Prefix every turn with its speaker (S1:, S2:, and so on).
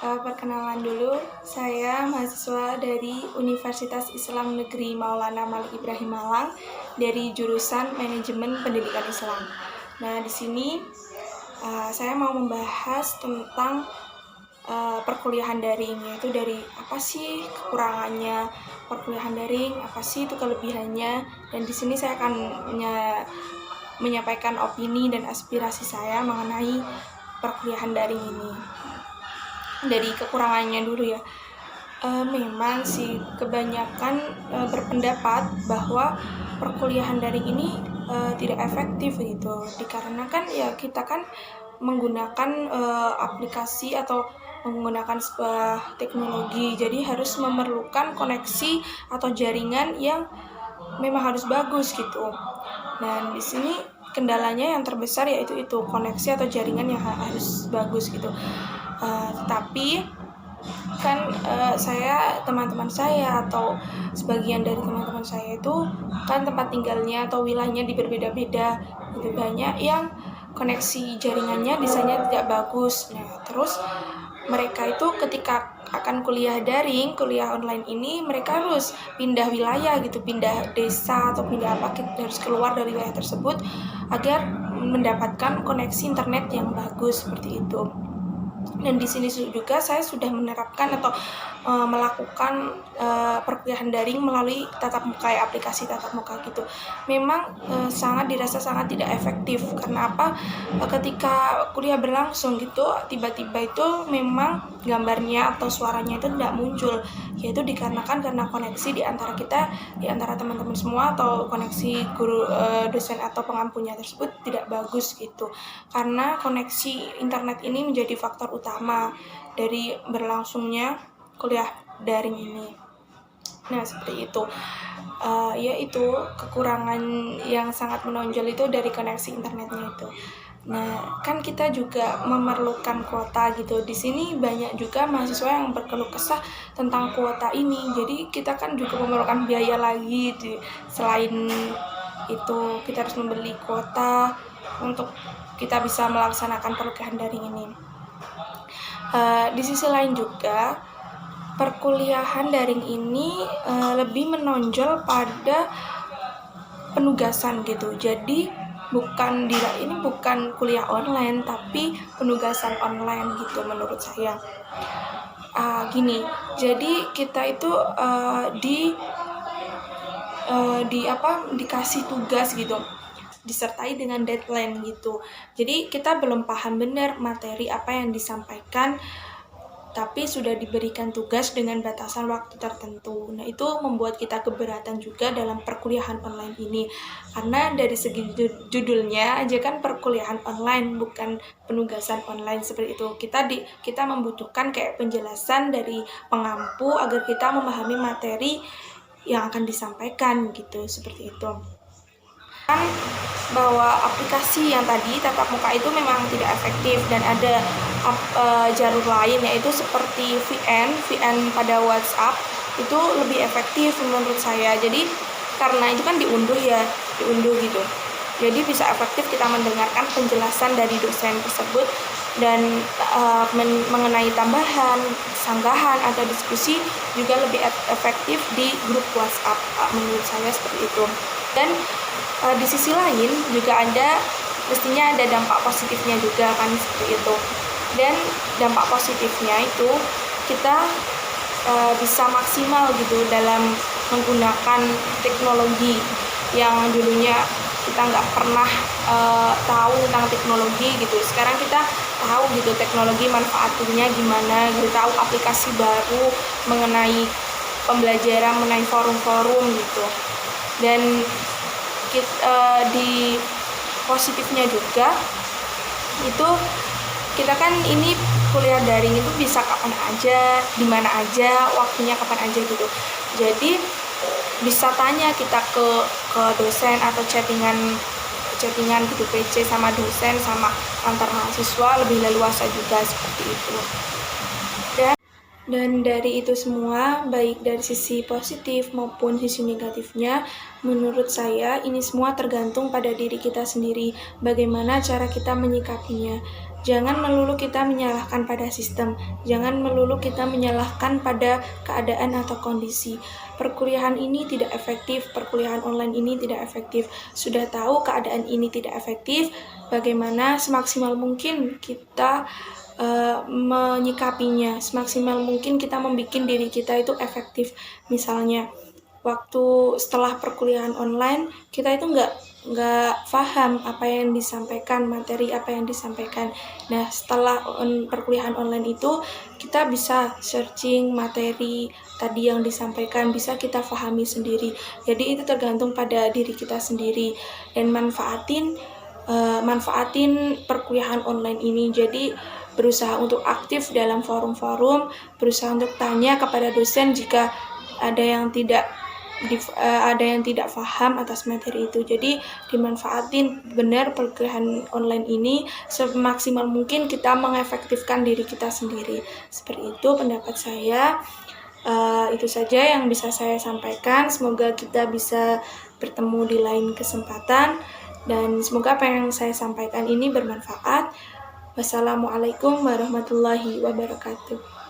S1: Perkenalan dulu, saya mahasiswa dari Universitas Islam Negeri Maulana Malik Ibrahim Malang dari jurusan Manajemen Pendidikan Islam. Nah, di sini saya mau membahas tentang perkuliahan daring, yaitu dari apa sih kekurangannya perkuliahan daring, apa sih itu kelebihannya, dan di sini saya akan menyampaikan opini dan aspirasi saya mengenai perkuliahan daring ini. Dari kekurangannya dulu ya. Memang sih kebanyakan berpendapat bahwa perkuliahan daring ini tidak efektif gitu, dikarenakan ya kita kan menggunakan aplikasi atau menggunakan sebuah teknologi, jadi harus memerlukan koneksi atau jaringan yang memang harus bagus gitu. Dan di sini kendalanya yang terbesar yaitu koneksi atau jaringan yang harus bagus gitu. Tetapi kan teman-teman saya atau sebagian dari teman-teman saya itu kan tempat tinggalnya atau wilayahnya di berbeda-beda, gitu. Banyak yang koneksi jaringannya misalnya tidak bagus. Nah, terus mereka itu ketika akan kuliah daring, kuliah online ini, mereka harus pindah wilayah gitu, pindah desa atau pindah apa, kita harus keluar dari wilayah tersebut agar mendapatkan koneksi internet yang bagus seperti itu. Dan di sini juga saya sudah menerapkan atau melakukan perkuliahan daring melalui tatap muka, aplikasi tatap muka gitu. Memang dirasa sangat tidak efektif. Karena apa? Ketika kuliah berlangsung gitu, tiba-tiba itu memang gambarnya atau suaranya itu tidak muncul, yaitu dikarenakan karena koneksi di antara teman-teman semua, atau koneksi guru, dosen atau pengampunya tersebut tidak bagus gitu. Karena koneksi internet ini menjadi faktor utama dari berlangsungnya kuliah daring ini. Nah, seperti itu. Yaitu kekurangan yang sangat menonjol itu dari koneksi internetnya itu. Nah, kan kita juga memerlukan kuota gitu. Di sini banyak juga mahasiswa yang berkeluh kesah tentang kuota ini. Jadi kita kan juga memerlukan biaya lagi. Selain itu, kita harus membeli kuota untuk kita bisa melaksanakan perkuliahan daring ini. Di sisi lain juga, perkuliahan daring ini lebih menonjol pada penugasan gitu. Jadi ini bukan kuliah online, tapi penugasan online gitu menurut saya. Jadi kita itu dikasih tugas gitu, disertai dengan deadline gitu. Jadi kita belum paham benar materi apa yang disampaikan, tapi sudah diberikan tugas dengan batasan waktu tertentu. Nah, itu membuat kita keberatan juga dalam perkuliahan online ini. Karena dari segi judulnya aja kan perkuliahan online, bukan penugasan online seperti itu. Kita membutuhkan kayak penjelasan dari pengampu agar kita memahami materi yang akan disampaikan gitu, seperti itu. Bahwa aplikasi yang tadi tatap muka itu memang tidak efektif, dan ada jalur lain yaitu seperti VN pada WhatsApp itu lebih efektif menurut saya. Jadi karena itu kan diunduh gitu. Jadi bisa efektif kita mendengarkan penjelasan dari dosen tersebut, dan mengenai tambahan, sanggahan atau diskusi juga lebih efektif di grup WhatsApp menurut saya seperti itu. Dan di sisi lain juga mestinya ada dampak positifnya juga kan seperti itu. Dan dampak positifnya itu kita bisa maksimal gitu dalam menggunakan teknologi yang dulunya kita nggak pernah tahu tentang teknologi gitu. Sekarang kita tahu gitu teknologi manfaatnya gimana gitu, tahu aplikasi baru mengenai pembelajaran, mengenai forum-forum gitu. Dan di positifnya juga itu kita kan ini kuliah daring itu bisa kapan aja, di mana aja, waktunya kapan aja gitu. Jadi bisa tanya kita ke dosen atau chattingan gitu, PC sama dosen sama antar mahasiswa lebih leluasa juga seperti itu. Dan dari itu semua, baik dari sisi positif maupun sisi negatifnya, menurut saya ini semua tergantung pada diri kita sendiri, bagaimana cara kita menyikapinya. Jangan melulu kita menyalahkan pada sistem, jangan melulu kita menyalahkan pada keadaan atau kondisi. Perkuliahan ini tidak efektif, perkuliahan online ini tidak efektif. Sudah tahu keadaan ini tidak efektif, bagaimana semaksimal mungkin kita menyikapinya, semaksimal mungkin kita membuat diri kita itu efektif. Misalnya, waktu setelah perkuliahan online, kita itu nggak paham apa yang disampaikan, materi apa yang disampaikan. Nah, setelah perkuliahan online itu, kita bisa searching materi tadi yang disampaikan, bisa kita pahami sendiri. Jadi itu tergantung pada diri kita sendiri, dan manfaatin perkuliahan online ini. Jadi berusaha untuk aktif dalam forum-forum, berusaha untuk tanya kepada dosen jika ada yang tidak paham atas materi itu. Jadi dimanfaatin benar perkuliahan online ini, semaksimal mungkin kita mengefektifkan diri kita sendiri. Seperti itu pendapat saya. Itu saja yang bisa saya sampaikan. Semoga kita bisa bertemu di lain kesempatan, dan semoga apa yang saya sampaikan ini bermanfaat. Wassalamualaikum warahmatullahi wabarakatuh.